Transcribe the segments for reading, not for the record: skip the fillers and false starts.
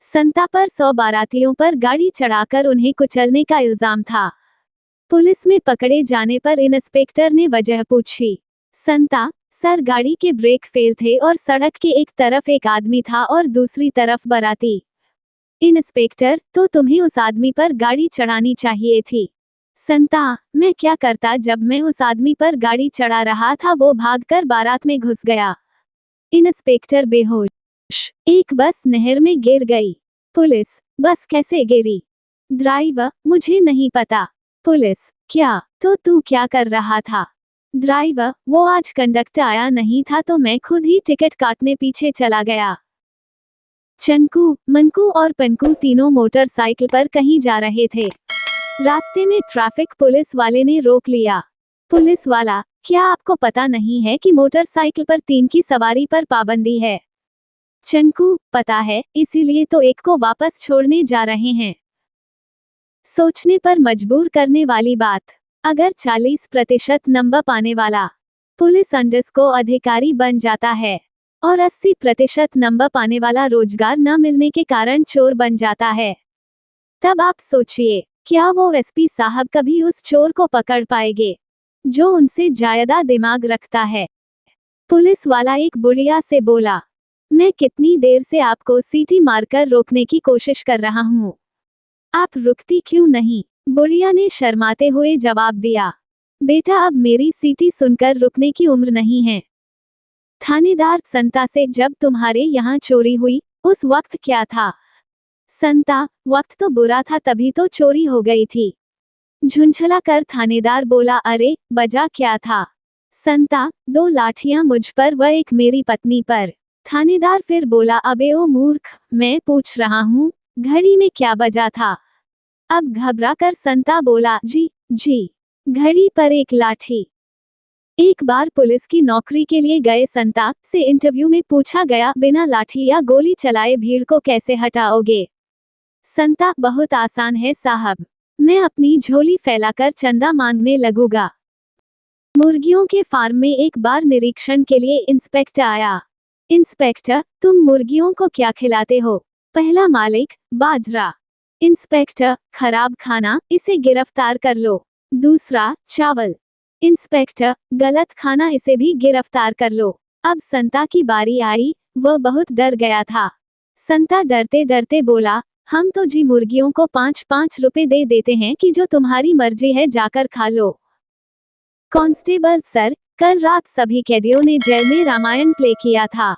संता पर 100 बारातियों पर गाड़ी चढ़ाकर उन्हें कुचलने का इल्जाम था। पुलिस में पकड़े जाने पर इंस्पेक्टर ने वजह पूछी। संता, सर गाड़ी के ब्रेक फेल थे और सड़क के एक तरफ एक आदमी था और दूसरी तरफ बाराती। इंस्पेक्टर, तो तुम्हें उस आदमी पर गाड़ी चढ़ानी चाहिए थी। संता, मैं क्या करता जब मैं उस आदमी पर गाड़ी चढ़ा रहा था, वो भागकर बारात में घुस गया। इंस्पेक्टर बेहोश। एक बस नहर में गिर गई। पुलिस, बस कैसे गिरी? ड्राइवर, मुझे नहीं पता। पुलिस, क्या? तो तू क्या कर रहा था? ड्राइवर, वो आज कंडक्टर आया नहीं था तो मैं खुद ही टिकट काटने पीछे चला गया। चंकू, मंकू और पनकू तीनों मोटरसाइकिल पर कहीं जा रहे थे। रास्ते में ट्रैफिक पुलिस वाले ने रोक लिया। पुलिस वाला, क्या आपको पता नहीं है कि मोटरसाइकिल पर 3 की सवारी पर पाबंदी है? चंकू, पता है, इसीलिए तो एक को वापस छोड़ने जा रहे हैं। सोचने पर मजबूर करने वाली बात। अगर 40% नंबर पाने वाला पुलिस अंडरस्को अधिकारी बन जाता है और 80% नंबर पाने वाला रोजगार न मिलने के कारण चोर बन जाता है, तब आप सोचिए, क्या वो एसपी साहब कभी उस चोर को पकड़ पाएंगे जो उनसे ज्यादा दिमाग रखता है? पुलिस वाला एक बुढ़िया से बोला, मैं कितनी देर से आपको सीटी मारकर रोकने की कोशिश कर रहा हूँ, आप रुकती क्यों नहीं? बुढ़िया ने शर्माते हुए जवाब दिया, बेटा अब मेरी सीटी सुनकर रुकने की उम्र नहीं है। थानेदार, संता से, जब तुम्हारे यहाँ चोरी हुई उस वक्त क्या था? संता, वक्त तो बुरा था तभी तो चोरी हो गई थी। झुंझला कर थानेदार बोला, अरे बजा क्या था? संता, 2 लाठियां मुझ पर व एक मेरी पत्नी पर। थानेदार फिर बोला, अबे ओ मूर्ख, मैं पूछ रहा हूँ घड़ी में क्या बजा था? अब घबरा कर संता बोला, जी, घड़ी पर एक लाठी। एक बार पुलिस की नौकरी के लिए गए संता से इंटरव्यू में पूछा गया, बिना लाठी या गोली चलाए भीड़ को कैसे हटाओगे? संता, बहुत आसान है साहब, मैं अपनी झोली फैलाकर चंदा मांगने लगूंगा। मुर्गियों के फार्म में एक बार निरीक्षण के लिए इंस्पेक्टर आया। इंस्पेक्टर, तुम मुर्गियों को क्या खिलाते हो? पहला मालिक, बाजरा। इंस्पेक्टर, खराब खाना, इसे गिरफ्तार कर लो। दूसरा, चावल। इंस्पेक्टर, गलत खाना, इसे भी गिरफ्तार कर लो। अब संता की बारी आई, वह बहुत डर गया था। संता डरते डरते बोला, हम तो जी मुर्गियों को 5-5 रुपए दे देते हैं कि जो तुम्हारी मर्जी है जाकर खा लो। कांस्टेबल सर, कल रात सभी कैदियों ने जेल में रामायण प्ले किया था।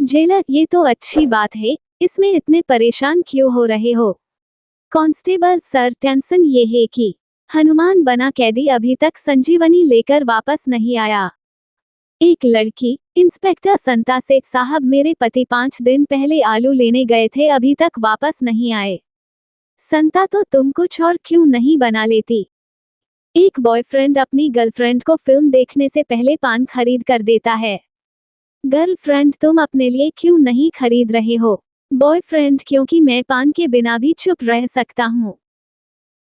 जेलर, ये तो अच्छी बात है, इसमें इतने परेशान क्यों हो रहे हो? कांस्टेबल सर, टेंशन ये है कि हनुमान बना कैदी अभी तक संजीवनी लेकर वापस नहीं आया। एक लड़की, इंस्पेक्टर संता से, साहब मेरे पति 5 दिन पहले आलू लेने गए थे, अभी तक वापस नहीं आए। संता, तो तुम कुछ और क्यों नहीं बना लेती? एक बॉयफ्रेंड अपनी गर्लफ्रेंड को फिल्म देखने से पहले पान खरीद कर देता है। गर्लफ्रेंड, तुम अपने लिए क्यों नहीं खरीद रहे हो? बॉयफ्रेंड, क्योंकि मैं पान के बिना भी चुप रह सकता हूँ।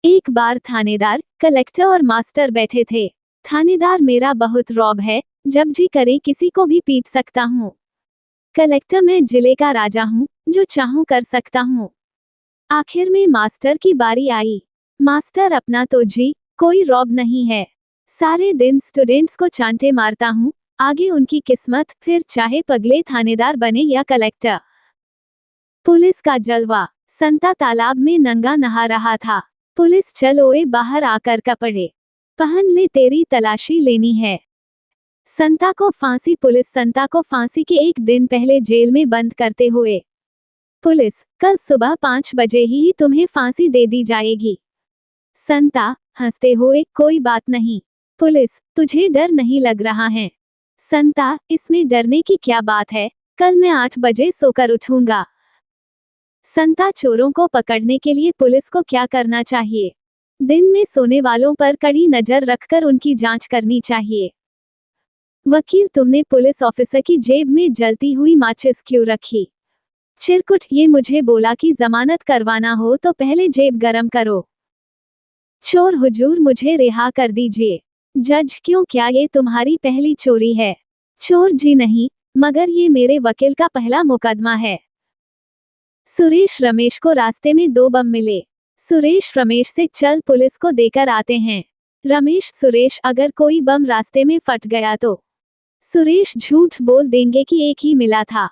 एक बार थानेदार, कलेक्टर और मास्टर बैठे थे। थानेदार, मेरा बहुत रौब है, जब जी करे किसी को भी पीट सकता हूँ। कलेक्टर, मैं जिले का राजा हूँ, जो चाहूँ कर सकता हूँ। आखिर में मास्टर की बारी आई। मास्टर, अपना तो जी कोई रौब नहीं है, सारे दिन स्टूडेंट्स को चांटे मारता हूँ, आगे उनकी किस्मत, फिर चाहे पगले थानेदार बने या कलेक्टर। पुलिस का जलवा। संता तालाब में नंगा नहा रहा था। पुलिस, चल ओए बाहर आकर कपड़े पहन ले, तेरी तलाशी लेनी है। संता को फांसी। पुलिस, संता को फांसी के एक दिन पहले जेल में बंद करते हुए। पुलिस, कल सुबह 5 बजे ही तुम्हें फांसी दे दी जाएगी। संता, हंसते हुए, कोई बात नहीं। पुलिस, तुझे डर नहीं लग रहा है? संता, इसमें डरने की क्या बात है, कल मैं 8 बजे सोकर उठूंगा। संता, चोरों को पकड़ने के लिए पुलिस को क्या करना चाहिए? दिन में सोने वालों पर कड़ी नजर रखकर उनकी जांच करनी चाहिए। वकील, तुमने पुलिस ऑफिसर की जेब में जलती हुई माचिस क्यों रखी? चिरकुट, ये मुझे बोला कि जमानत करवाना हो तो पहले जेब गरम करो। चोर, हुजूर मुझे रिहा कर दीजिए। जज, क्यों, क्या ये तुम्हारी पहली चोरी है? चोर, जी नहीं, मगर ये मेरे वकील का पहला मुकदमा है। सुरेश रमेश को रास्ते में 2 बम मिले। सुरेश रमेश से चल पुलिस को देकर आते हैं। रमेश सुरेश अगर कोई बम रास्ते में फट गया तो सुरेश झूठ बोल देंगे कि एक ही मिला था।